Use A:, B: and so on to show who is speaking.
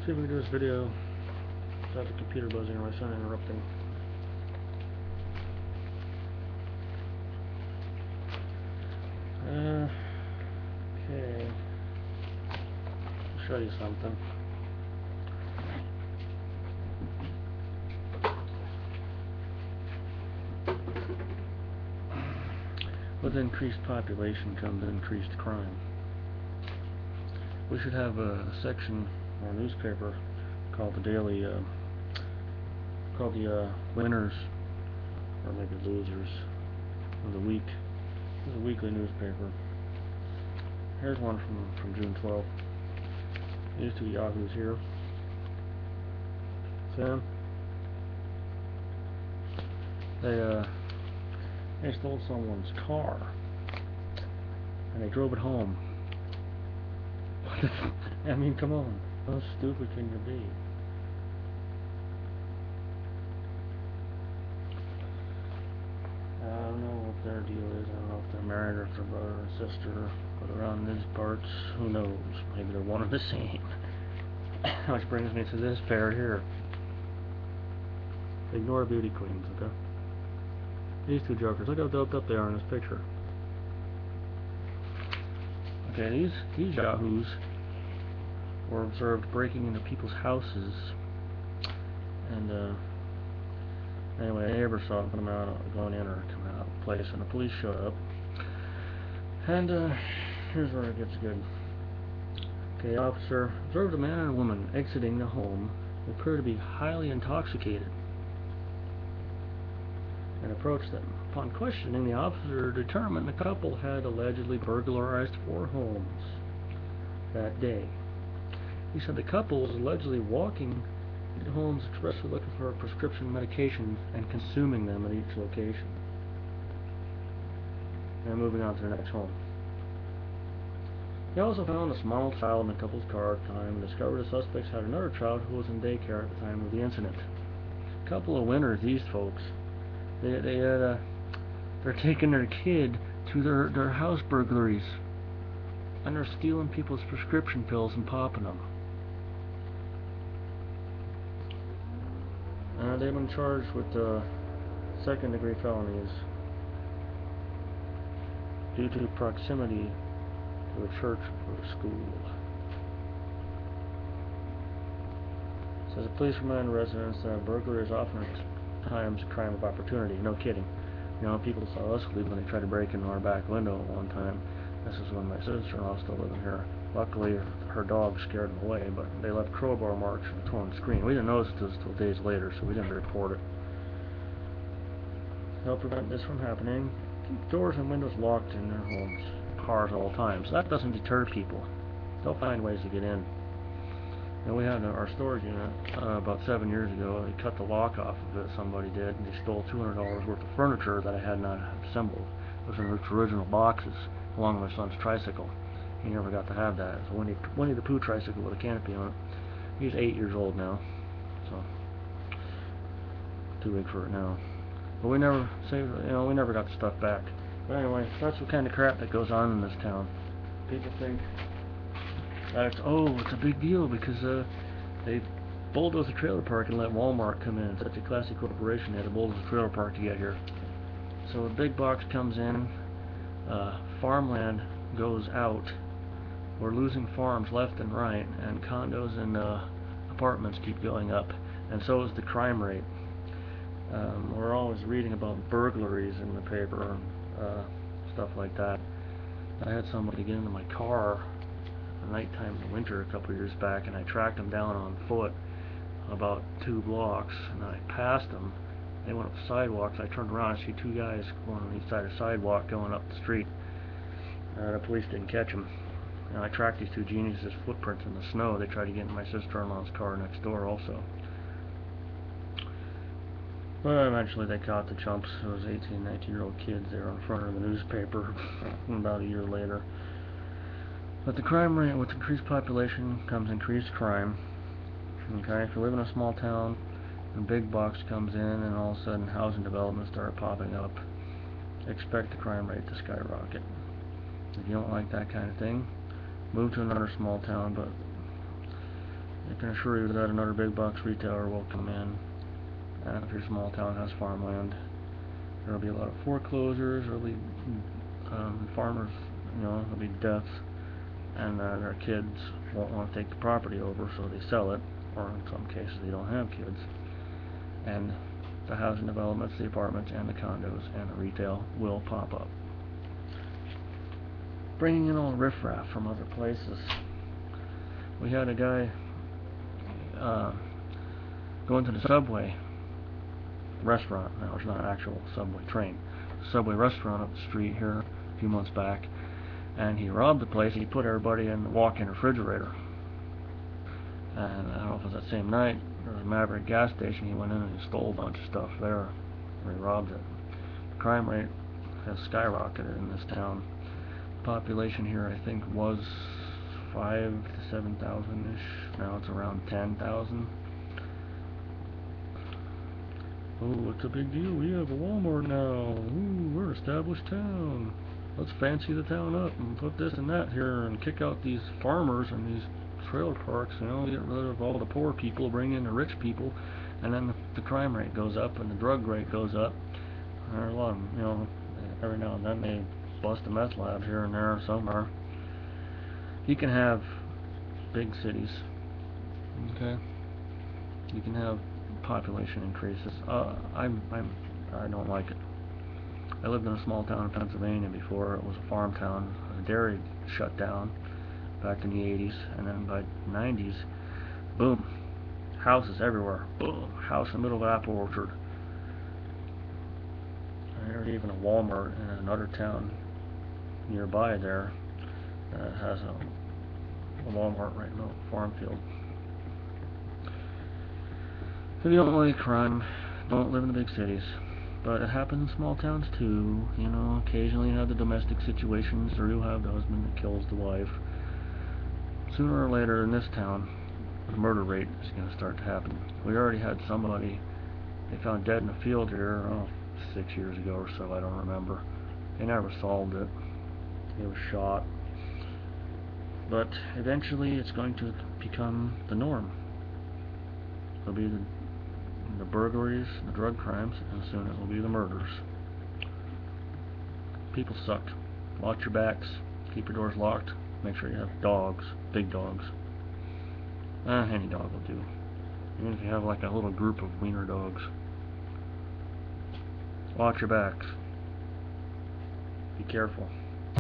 A: See if we can do this video without the computer buzzing or my son interrupting. Okay. I'll show you something. With increased population comes increased crime. We should have a section in our newspaper called the Daily, called the Winners, or maybe Losers, of the Week. It's a weekly newspaper. Here's one from June 12th. These two yahoos here. See them? They stole someone's car and they drove it home. I mean, come on. How stupid can you be? I don't know what their deal is. I don't know if they're married or if they're brother and sister. But around these parts, who knows? Maybe they're one and the same. Which brings me to this pair here. Ignore beauty queens, okay? These two jokers. Look how doped up they are in this picture. Okay, these yahoos were observed breaking into people's houses, and anyway, a neighbor saw them come out, going in or coming out of the place, and the police showed up. And here's where it gets good. Okay, officer observed a man and a woman exiting the home who appeared to be highly intoxicated, and approached them. Upon questioning, the officer determined the couple had allegedly burglarized 4 homes that day. He said the couple was allegedly walking into homes expressly looking for prescription medications and consuming them at each location. And moving on to the next home. He also found a small child in the couple's car at the time and discovered the suspects had another child who was in daycare at the time of the incident. A couple of winners, these folks. They're taking their kid to their house burglaries, and they're stealing people's prescription pills and popping them. They've been charged with second-degree felonies due to proximity to a church or a school. It says the police remind residents that burglary is often times a crime of opportunity. No kidding. You know, people saw us leave when they tried to break into our back window at one time. This is when my sister-in-law was still living here. Luckily, her dog scared them away, but they left crowbar marks and a torn screen. We didn't notice it until days later, so we didn't report it. To help prevent this from happening, keep doors and windows locked in their homes, cars at all times. That doesn't deter people. They'll find ways to get in. And we had our storage unit about 7 years ago. They cut the lock off of it, somebody did, and they stole $200 worth of furniture that I had not assembled. It was in its original boxes, along with my son's tricycle. He never got to have that. It's a Winnie the Pooh tricycle with a canopy on it. He's 8 years old now, so too big for it now. But we never we never got the stuff back. But anyway, that's the kind of crap that goes on in this town. People think it's a big deal because they bulldozed the trailer park and let Walmart come in. Such a classy corporation, they had to bulldoze the trailer park to get here. So a big box comes in, farmland goes out. We're losing farms left and right, and condos and apartments keep going up, and so is the crime rate. We're always reading about burglaries in the paper, stuff like that. I had somebody get into my car at nighttime in the winter a couple years back, and I tracked them down on foot about 2 blocks, and I passed them. They went up the sidewalks. I turned around, I see 2 guys going on each side of the sidewalk going up the street. The police didn't catch them. And I tracked these 2 geniuses' footprints in the snow. They tried to get into my sister-in-law's car next door also. But eventually they caught the chumps. Those 18, 19-year-old kids. They were in front of the newspaper about a year later. But the crime rate, with increased population comes increased crime. Okay, if you live in a small town, and a big box comes in, and all of a sudden housing developments start popping up, expect the crime rate to skyrocket. If you don't like that kind of thing, move to another small town. But I can assure you that another big box retailer will come in, and if your small town has farmland, there'll be a lot of foreclosures, there'll be farmers, there'll be deaths, and their kids won't want to take the property over, so they sell it, or in some cases they don't have kids. And the housing developments, the apartments, and the condos, and the retail will pop up, bringing in all riffraff from other places. We had a guy going to the Subway restaurant. Now, it's not an actual Subway train. Subway restaurant up the street here a few months back, and he robbed the place. He put everybody in the walk-in refrigerator. And I don't know if it was that same night, there was a Maverick gas station. He went in and stole a bunch of stuff there, or he robbed it. The crime rate has skyrocketed in this town. The population here, I think, was 5,000 to 7,000-ish. Now it's around 10,000. Oh, it's a big deal. We have a Walmart now. Ooh, we're an established town. Let's fancy the town up and put this and that here and kick out these farmers and these trailer parks, get rid of all the poor people, bring in the rich people, and then the crime rate goes up and the drug rate goes up. There are a lot of them, every now and then they bust a meth lab here and there somewhere. You can have big cities, okay? You can have population increases. I don't like it. I lived in a small town in Pennsylvania before. It was a farm town. A dairy shut down back in the 80s, and then by the 90s, boom, houses everywhere. Boom, house in the middle of an apple orchard. And there's even a Walmart in another town nearby there that has a Walmart right in the farm field. If you don't like crime, don't live in the big cities. But it happens in small towns too. Occasionally you have the domestic situations, or you have the husband that kills the wife. Sooner or later in this town, the murder rate is going to start to happen. We already had somebody they found dead in a field here 6 years ago or so, I don't remember. They never solved it. He was shot. But eventually it's going to become the norm. It'll be the burglaries, the drug crimes, and soon it will be the murders. People suck. Watch your backs. Keep your doors locked. Make sure you have dogs, big dogs. Any dog will do. Even if you have like a little group of wiener dogs. Watch your backs. Be careful.